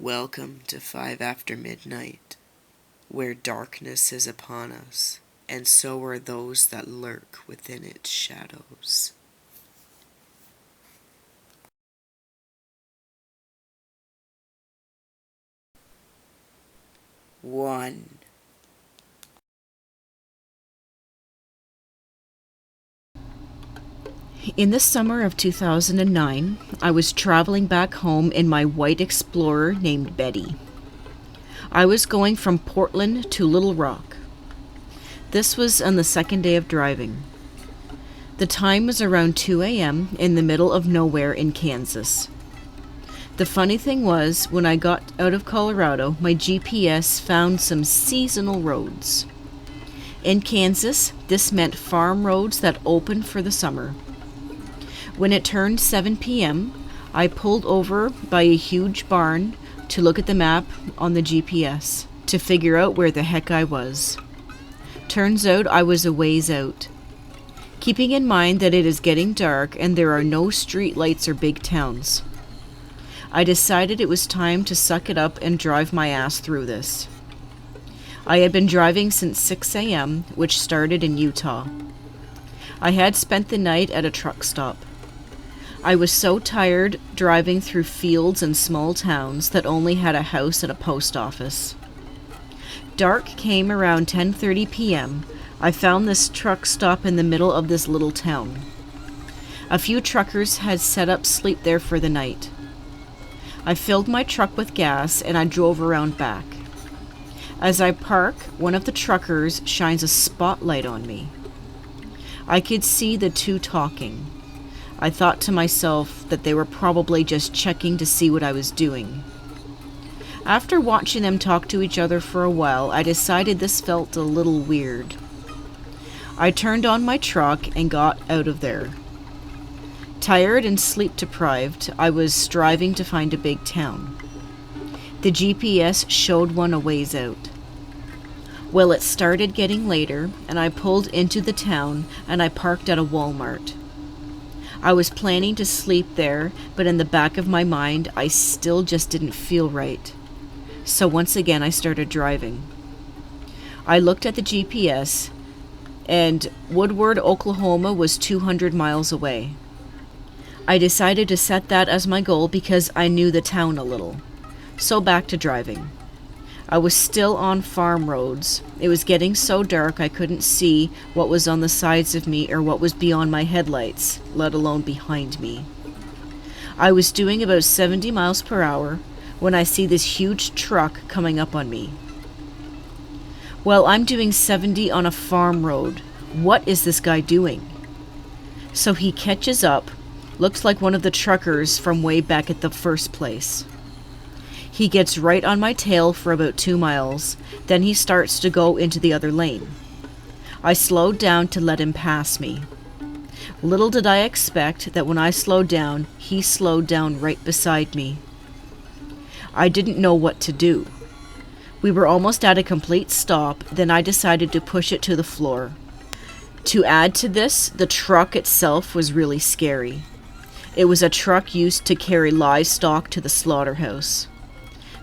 Welcome to 5 after midnight, where darkness is upon us, and so are those that lurk within its shadows. One. In the summer of 2009, I was traveling back home in my white Explorer named Betty. I was going from Portland to Little Rock. This was on the second day of driving. The time was around 2 a.m. in the middle of nowhere in Kansas. The funny thing was, when I got out of Colorado, my GPS found some seasonal roads. In Kansas, this meant farm roads that opened for the summer. When it turned 7 p.m., I pulled over by a huge barn to look at the map on the GPS to figure out where the heck I was. Turns out I was a ways out. Keeping in mind that it is getting dark and there are no street lights or big towns, I decided it was time to suck it up and drive my ass through this. I had been driving since 6 a.m., which started in Utah. I had spent the night at a truck stop. I was so tired driving through fields and small towns that only had a house and a post office. Dark came around 10:30 p.m. I found this truck stop in the middle of this little town. A few truckers had set up sleep there for the night. I filled my truck with gas and I drove around back. As I park, one of the truckers shines a spotlight on me. I could see the two talking. I thought to myself that they were probably just checking to see what I was doing. After watching them talk to each other for a while, I decided this felt a little weird. I turned on my truck and got out of there. Tired and sleep deprived, I was striving to find a big town. The GPS showed one a ways out. Well, it started getting later, and I pulled into the town and I parked at a Walmart. I was planning to sleep there, but in the back of my mind, I still just didn't feel right. So once again, I started driving. I looked at the GPS, and Woodward, Oklahoma was 200 miles away. I decided to set that as my goal because I knew the town a little. So back to driving. I was still on farm roads. It was getting so dark I couldn't see what was on the sides of me or what was beyond my headlights, let alone behind me. I was doing about 70 miles per hour when I see this huge truck coming up on me. Well, I'm doing 70 on a farm road. What is this guy doing? So he catches up, looks like one of the truckers from way back at the first place. He gets right on my tail for about 2 miles, then he starts to go into the other lane. I slowed down to let him pass me. Little did I expect that when I slowed down, he slowed down right beside me. I didn't know what to do. We were almost at a complete stop, then I decided to push it to the floor. To add to this, the truck itself was really scary. It was a truck used to carry livestock to the slaughterhouse.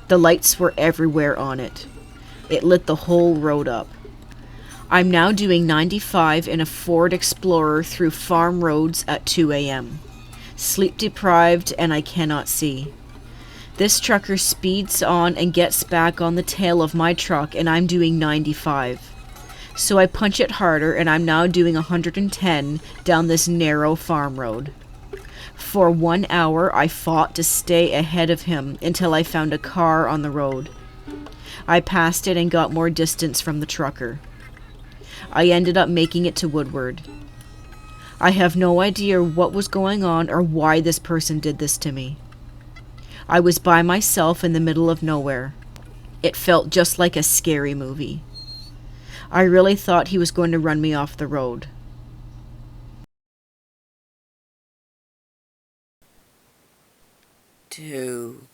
The lights were everywhere on it. It lit the whole road up. I'm now doing 95 in a Ford Explorer through farm roads at 2 a.m. Sleep deprived and I cannot see. This trucker speeds on and gets back on the tail of my truck and I'm doing 95. So I punch it harder and I'm now doing 110 down this narrow farm road. For 1 hour, I fought to stay ahead of him until I found a car on the road. I passed it and got more distance from the trucker. I ended up making it to Woodward. I have no idea what was going on or why this person did this to me. I was by myself in the middle of nowhere. It felt just like a scary movie. I really thought he was going to run me off the road. Two.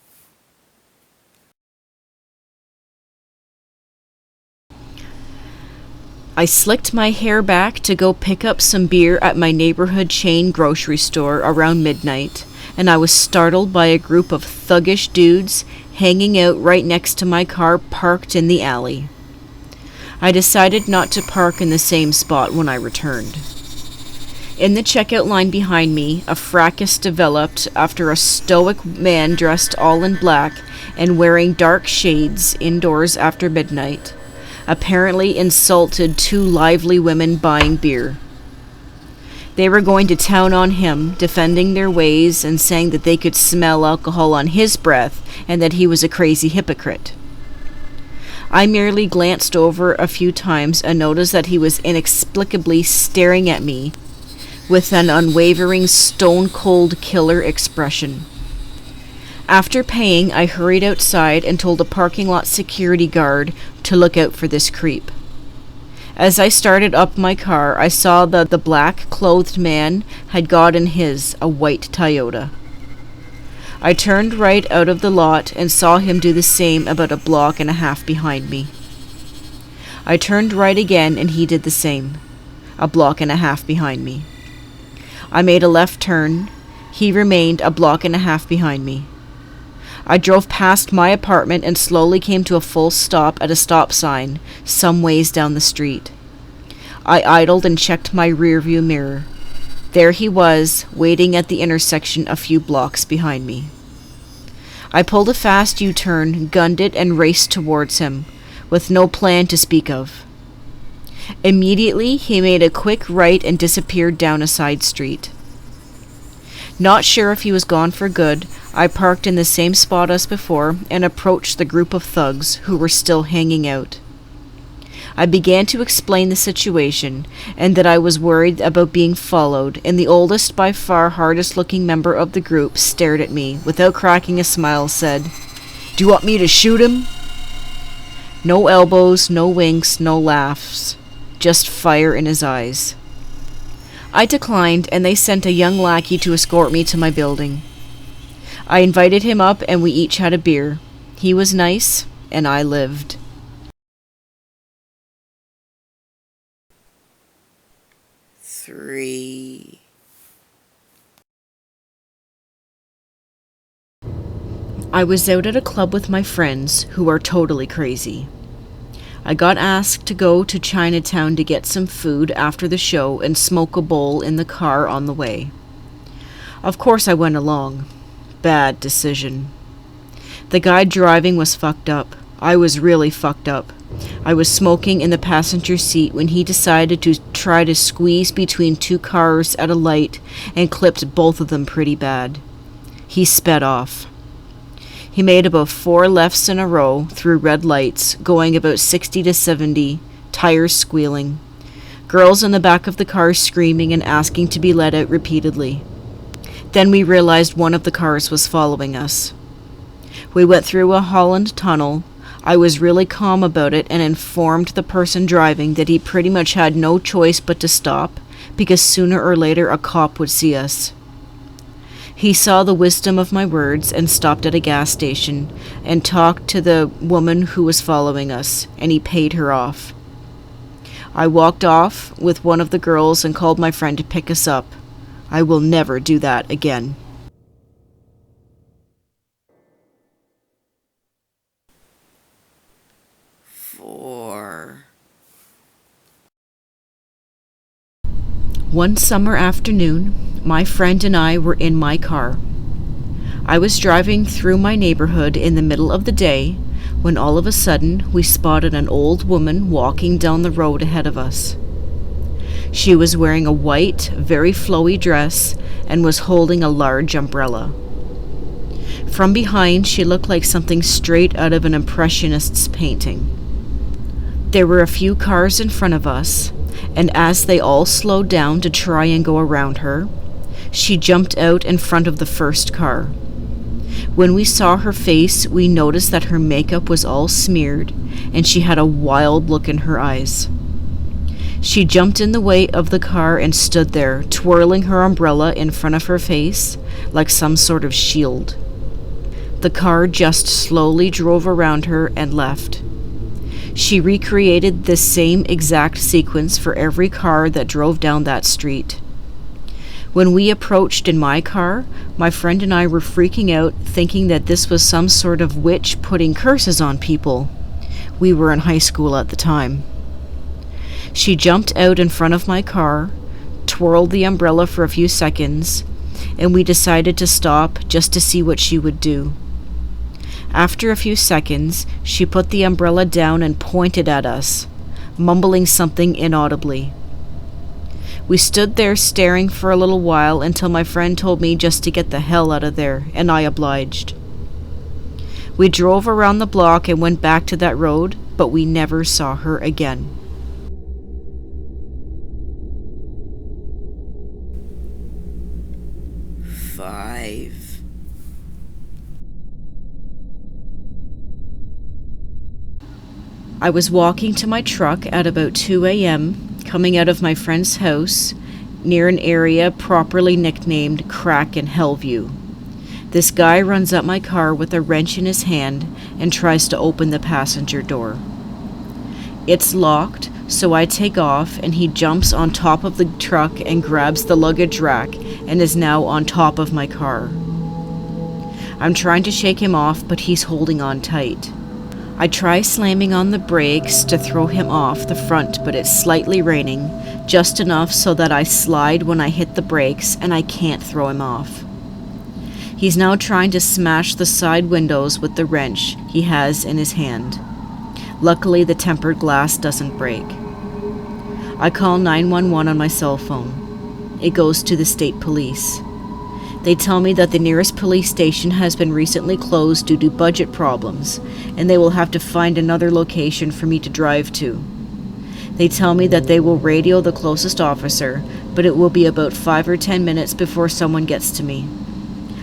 I slicked my hair back to go pick up some beer at my neighborhood chain grocery store around midnight, and I was startled by a group of thuggish dudes hanging out right next to my car parked in the alley. I decided not to park in the same spot when I returned. In the checkout line behind me, a fracas developed after a stoic man dressed all in black and wearing dark shades indoors after midnight apparently insulted two lively women buying beer. They were going to town on him, defending their ways and saying that they could smell alcohol on his breath and that he was a crazy hypocrite. I merely glanced over a few times and noticed that he was inexplicably staring at me with an unwavering stone-cold killer expression. After paying, I hurried outside and told a parking lot security guard to look out for this creep. As I started up my car, I saw that the black-clothed man had got in a white Toyota. I turned right out of the lot and saw him do the same about a block and a half behind me. I turned right again and he did the same, a block and a half behind me. I made a left turn. He remained a block and a half behind me. I drove past my apartment and slowly came to a full stop at a stop sign some ways down the street. I idled and checked my rearview mirror. There he was, waiting at the intersection a few blocks behind me. I pulled a fast U-turn, gunned it, and raced towards him, with no plan to speak of. Immediately, he made a quick right and disappeared down a side street. Not sure if he was gone for good, I parked in the same spot as before and approached the group of thugs who were still hanging out. I began to explain the situation and that I was worried about being followed, and the oldest, by far hardest-looking member of the group stared at me, without cracking a smile, said, "Do you want me to shoot him?" No elbows, no winks, no laughs, just fire in his eyes. I declined, and they sent a young lackey to escort me to my building. I invited him up, and we each had a beer. He was nice, and I lived. Three. I was out at a club with my friends, who are totally crazy. I got asked to go to Chinatown to get some food after the show and smoke a bowl in the car on the way. Of course I went along. Bad decision. The guy driving was fucked up. I was really fucked up. I was smoking in the passenger seat when he decided to try to squeeze between two cars at a light and clipped both of them pretty bad. He sped off. He made about 4 lefts in a row through red lights, going about 60 to 70, tires squealing. Girls in the back of the car screaming and asking to be let out repeatedly. Then we realized one of the cars was following us. We went through a Holland tunnel. I was really calm about it and informed the person driving that he pretty much had no choice but to stop, because sooner or later a cop would see us. He saw the wisdom of my words and stopped at a gas station and talked to the woman who was following us, and he paid her off. I walked off with one of the girls and called my friend to pick us up. I will never do that again. Four. One summer afternoon, my friend and I were in my car. I was driving through my neighborhood in the middle of the day when all of a sudden we spotted an old woman walking down the road ahead of us. She was wearing a white, very flowy dress and was holding a large umbrella. From behind, she looked like something straight out of an impressionist's painting. There were a few cars in front of us, and as they all slowed down to try and go around her, she jumped out in front of the first car. When we saw her face, we noticed that her makeup was all smeared, and she had a wild look in her eyes. She jumped in the way of the car and stood there, twirling her umbrella in front of her face like some sort of shield. The car just slowly drove around her and left. She recreated this same exact sequence for every car that drove down that street. When we approached in my car, my friend and I were freaking out, thinking that this was some sort of witch putting curses on people. We were in high school at the time. She jumped out in front of my car, twirled the umbrella for a few seconds, and we decided to stop just to see what she would do. After a few seconds, she put the umbrella down and pointed at us, mumbling something inaudibly. We stood there staring for a little while until my friend told me just to get the hell out of there, and I obliged. We drove around the block and went back to that road, but we never saw her again. Five. I was walking to my truck at about 2 a.m., coming out of my friend's house near an area properly nicknamed Crack in Hellview. This guy runs up my car with a wrench in his hand and tries to open the passenger door. It's locked, so I take off and he jumps on top of the truck and grabs the luggage rack and is now on top of my car. I'm trying to shake him off, but he's holding on tight. I try slamming on the brakes to throw him off the front, but it's slightly raining, just enough so that I slide when I hit the brakes and I can't throw him off. He's now trying to smash the side windows with the wrench he has in his hand. Luckily, the tempered glass doesn't break. I call 911 on my cell phone. It goes to the state police. They tell me that the nearest police station has been recently closed due to budget problems, and they will have to find another location for me to drive to. They tell me that they will radio the closest officer, but it will be about 5 or 10 minutes before someone gets to me.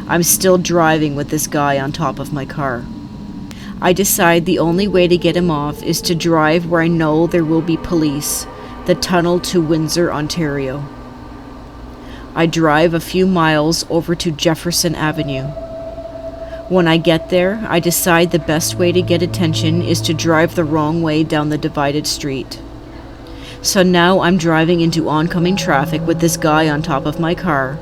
I'm still driving with this guy on top of my car. I decide the only way to get him off is to drive where I know there will be police, the tunnel to Windsor, Ontario. I drive a few miles over to Jefferson Avenue. When I get there, I decide the best way to get attention is to drive the wrong way down the divided street. So now I'm driving into oncoming traffic with this guy on top of my car,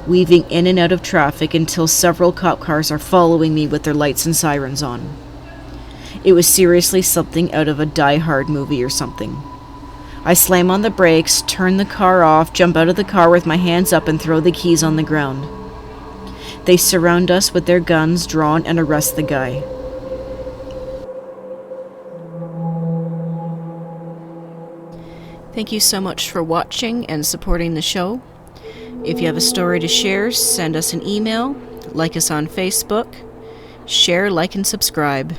weaving in and out of traffic until several cop cars are following me with their lights and sirens on. It was seriously something out of a Die Hard movie or something. I slam on the brakes, turn the car off, jump out of the car with my hands up and throw the keys on the ground. They surround us with their guns drawn and arrest the guy. Thank you so much for watching and supporting the show. If you have a story to share, send us an email, like us on Facebook, share, like, and subscribe.